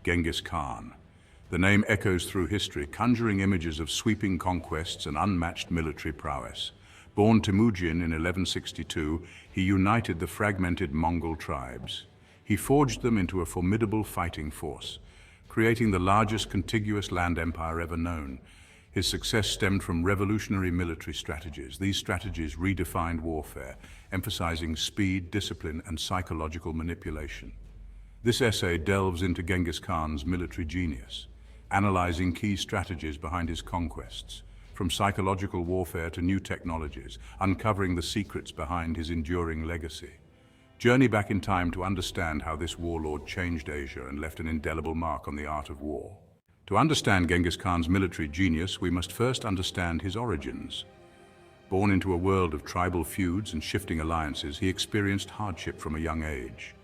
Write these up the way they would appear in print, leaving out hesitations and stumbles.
Genghis Khan. The name echoes through history, conjuring images of sweeping conquests and unmatched military prowess. Born Temujin in 1162, he united the fragmented Mongol tribes. He forged them into a formidable fighting force, creating the largest contiguous land empire ever known. His success stemmed from revolutionary military strategies. These strategies redefined warfare, emphasizing speed, discipline, and psychological manipulation. This essay delves into Genghis Khan's military genius, analyzing key strategies behind his conquests, from psychological warfare to new technologies, uncovering the secrets behind his enduring legacy. Journey back in time to understand how this warlord changed Asia and left an indelible mark on the art of war. To understand Genghis Khan's military genius, we must first understand his origins. Born into a world of tribal feuds and shifting alliances, he experienced hardship from a young age.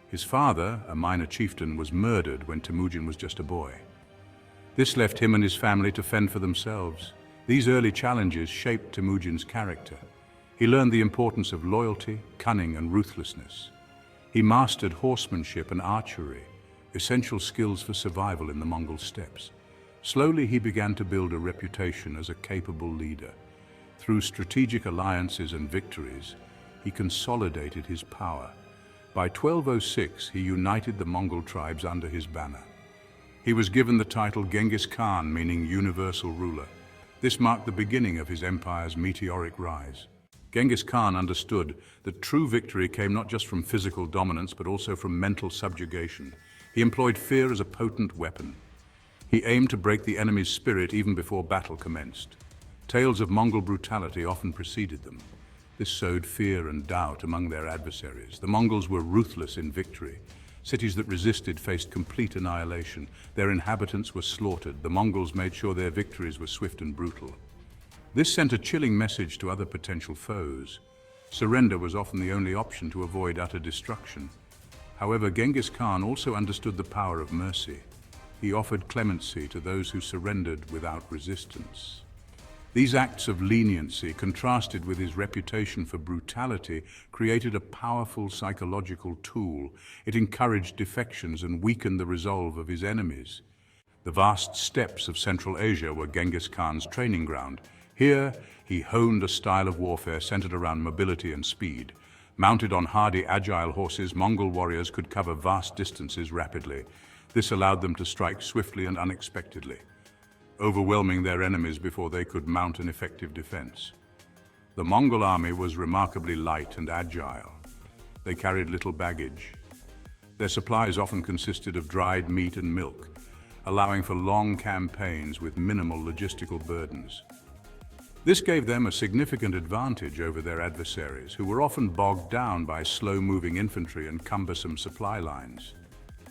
His father, a minor chieftain, was murdered when Temujin was just a boy. This left him and his family to fend for themselves. These early challenges shaped Temujin's character. He learned the importance of loyalty, cunning, and ruthlessness. He mastered horsemanship and archery, essential skills for survival in the Mongol steppes. Slowly, he began to build a reputation as a capable leader. Through strategic alliances and victories, he consolidated his power. By 1206, he united the Mongol tribes under his banner. He was given the title Genghis Khan, meaning universal ruler. This marked the beginning of his empire's meteoric rise. Genghis Khan understood that true victory came not just from physical dominance, but also from mental subjugation. He employed fear as a potent weapon. He aimed to break the enemy's spirit even before battle commenced. Tales of Mongol brutality often preceded them. This sowed fear and doubt among their adversaries. The Mongols were ruthless in victory. Cities that resisted faced complete annihilation. Their inhabitants were slaughtered. The Mongols made sure their victories were swift and brutal. This sent a chilling message to other potential foes. Surrender was often the only option to avoid utter destruction. However, Genghis Khan also understood the power of mercy. He offered clemency to those who surrendered without resistance. These acts of leniency, contrasted with his reputation for brutality, created a powerful psychological tool. It encouraged defections and weakened the resolve of his enemies. The vast steppes of Central Asia were Genghis Khan's training ground. Here, he honed a style of warfare centered around mobility and speed. Mounted on hardy, agile horses, Mongol warriors could cover vast distances rapidly. This allowed them to strike swiftly and unexpectedly, overwhelming their enemies before they could mount an effective defense. The Mongol army was remarkably light and agile. They carried little baggage. Their supplies often consisted of dried meat and milk, allowing for long campaigns with minimal logistical burdens. This gave them a significant advantage over their adversaries, who were often bogged down by slow-moving infantry and cumbersome supply lines.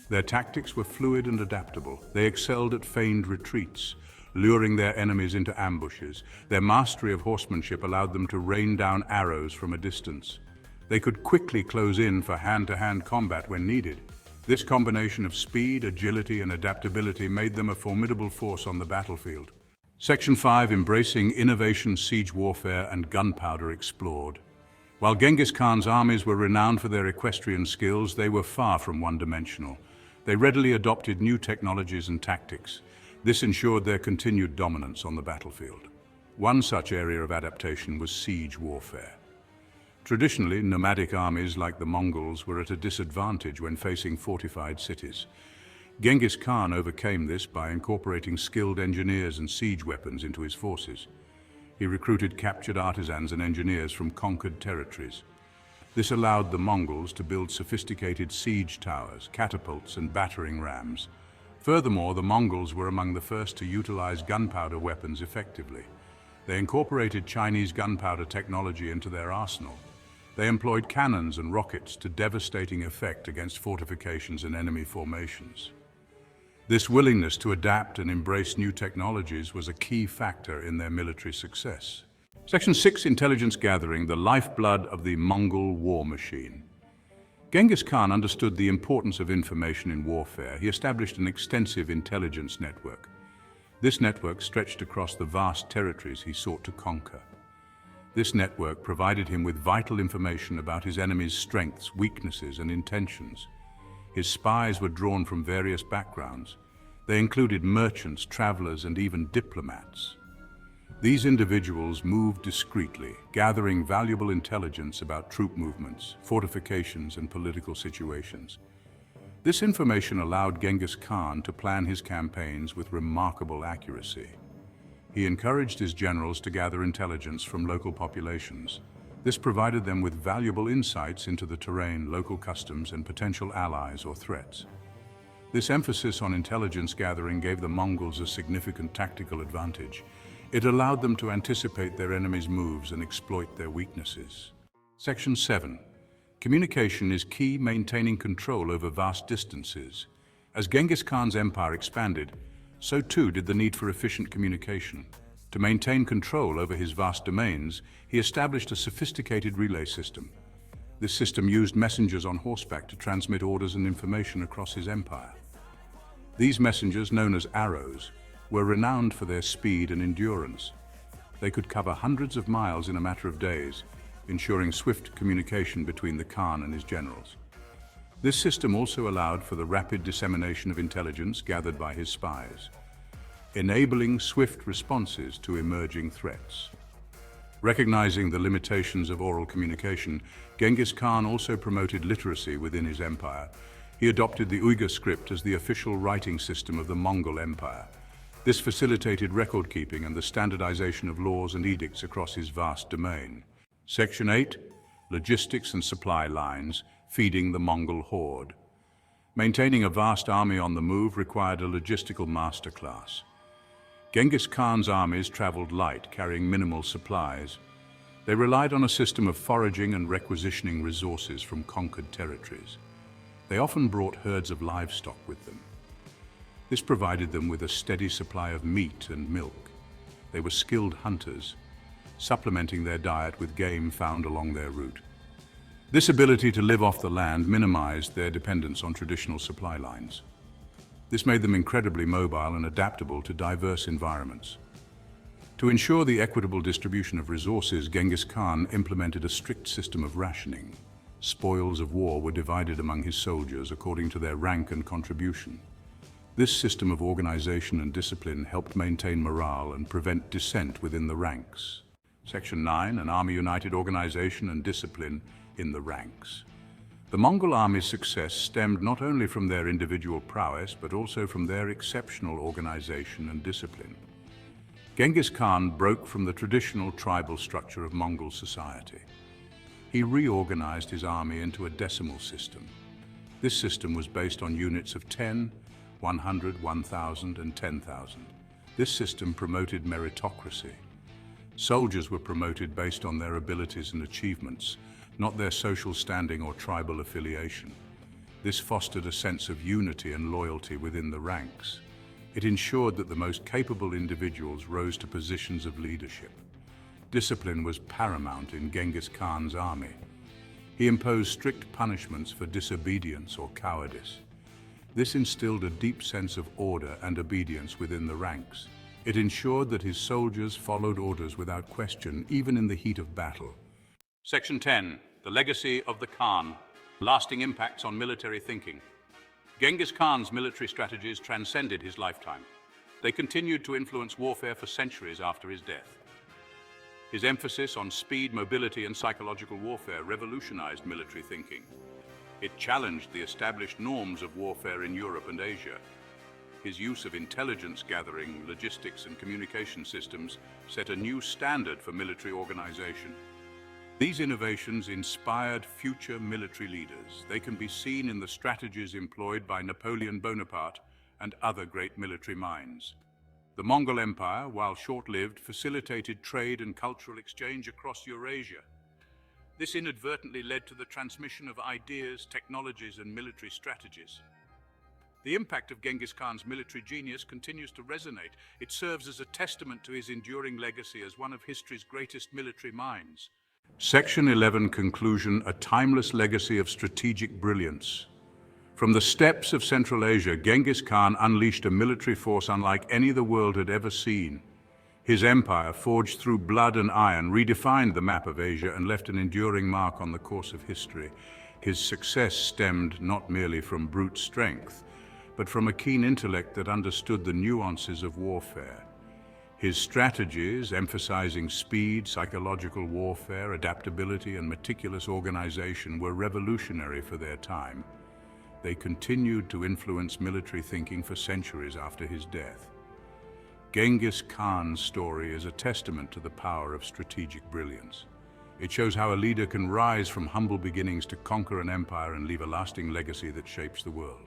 Their tactics were fluid and adaptable. They excelled at feigned retreats, luring their enemies into ambushes. Their mastery of horsemanship allowed them to rain down arrows from a distance. They could quickly close in for hand-to-hand combat when needed. This combination of speed, agility, and adaptability made them a formidable force on the battlefield. Section 5, Embracing Innovation, Siege Warfare, and Gunpowder explored. While Genghis Khan's armies were renowned for their equestrian skills, they were far from one-dimensional. They readily adopted new technologies and tactics. This ensured their continued dominance on the battlefield. One such area of adaptation was siege warfare. Traditionally, nomadic armies like the Mongols were at a disadvantage when facing fortified cities. Genghis Khan overcame this by incorporating skilled engineers and siege weapons into his forces. He recruited captured artisans and engineers from conquered territories. This allowed the Mongols to build sophisticated siege towers, catapults, and battering rams. Furthermore, the Mongols were among the first to utilize gunpowder weapons effectively. They incorporated Chinese gunpowder technology into their arsenal. They employed cannons and rockets to devastating effect against fortifications and enemy formations. This willingness to adapt and embrace new technologies was a key factor in their military success. Section 6, Intelligence Gathering, the lifeblood of the Mongol war machine. Genghis Khan understood the importance of information in warfare. He established an extensive intelligence network. This network stretched across the vast territories he sought to conquer. This network provided him with vital information about his enemy's strengths, weaknesses, and intentions. His spies were drawn from various backgrounds. They included merchants, travelers, and even diplomats. These individuals moved discreetly, gathering valuable intelligence about troop movements, fortifications, and political situations. This information allowed Genghis Khan to plan his campaigns with remarkable accuracy. He encouraged his generals to gather intelligence from local populations. This provided them with valuable insights into the terrain, local customs, and potential allies or threats. This emphasis on intelligence gathering gave the Mongols a significant tactical advantage. It allowed them to anticipate their enemies' moves and exploit their weaknesses. Section 7. Communication is key, maintaining control over vast distances. As Genghis Khan's empire expanded, so too did the need for efficient communication. To maintain control over his vast domains, he established a sophisticated relay system. This system used messengers on horseback to transmit orders and information across his empire. These messengers, known as arrows, were renowned for their speed and endurance. They could cover hundreds of miles in a matter of days, ensuring swift communication between the Khan and his generals. This system also allowed for the rapid dissemination of intelligence gathered by his spies, enabling swift responses to emerging threats. Recognizing the limitations of oral communication, Genghis Khan also promoted literacy within his empire. He adopted the Uyghur script as the official writing system of the Mongol Empire. This facilitated record-keeping and the standardization of laws and edicts across his vast domain. Section 8. Logistics and supply lines, feeding the Mongol horde. Maintaining a vast army on the move required a logistical masterclass. Genghis Khan's armies traveled light, carrying minimal supplies. They relied on a system of foraging and requisitioning resources from conquered territories. They often brought herds of livestock with them. This provided them with a steady supply of meat and milk. They were skilled hunters, supplementing their diet with game found along their route. This ability to live off the land minimized their dependence on traditional supply lines. This made them incredibly mobile and adaptable to diverse environments. To ensure the equitable distribution of resources, Genghis Khan implemented a strict system of rationing. Spoils of war were divided among his soldiers according to their rank and contribution. This system of organization and discipline helped maintain morale and prevent dissent within the ranks. Section 9. An army united organization and discipline in the ranks. The Mongol army's success stemmed not only from their individual prowess, but also from their exceptional organization and discipline. Genghis Khan broke from the traditional tribal structure of Mongol society. He reorganized his army into a decimal system. This system was based on units of 10, 100, 1,000, and 10,000. This system promoted meritocracy. Soldiers were promoted based on their abilities and achievements, not their social standing or tribal affiliation. This fostered a sense of unity and loyalty within the ranks. It ensured that the most capable individuals rose to positions of leadership. Discipline was paramount in Genghis Khan's army. He imposed strict punishments for disobedience or cowardice. This instilled a deep sense of order and obedience within the ranks. It ensured that his soldiers followed orders without question, even in the heat of battle. Section 10. The legacy of the Khan. Lasting impacts on military thinking. Genghis Khan's military strategies transcended his lifetime. They continued to influence warfare for centuries after his death. His emphasis on speed, mobility, and psychological warfare revolutionized military thinking. It challenged the established norms of warfare in Europe and Asia. His use of intelligence gathering, logistics, and communication systems set a new standard for military organization. These innovations inspired future military leaders. They can be seen in the strategies employed by Napoleon Bonaparte and other great military minds. The Mongol Empire, while short-lived, facilitated trade and cultural exchange across Eurasia. This inadvertently led to the transmission of ideas, technologies, and military strategies. The impact of Genghis Khan's military genius continues to resonate. It serves as a testament to his enduring legacy as one of history's greatest military minds. Section 11. Conclusion. A timeless legacy of strategic brilliance. From the steppes of Central Asia, Genghis Khan unleashed a military force unlike any the world had ever seen. His empire, forged through blood and iron, redefined the map of Asia and left an enduring mark on the course of history. His success stemmed not merely from brute strength, but from a keen intellect that understood the nuances of warfare. His strategies, emphasizing speed, psychological warfare, adaptability, and meticulous organization, were revolutionary for their time. They continued to influence military thinking for centuries after his death. Genghis Khan's story is a testament to the power of strategic brilliance. It shows how a leader can rise from humble beginnings to conquer an empire and leave a lasting legacy that shapes the world.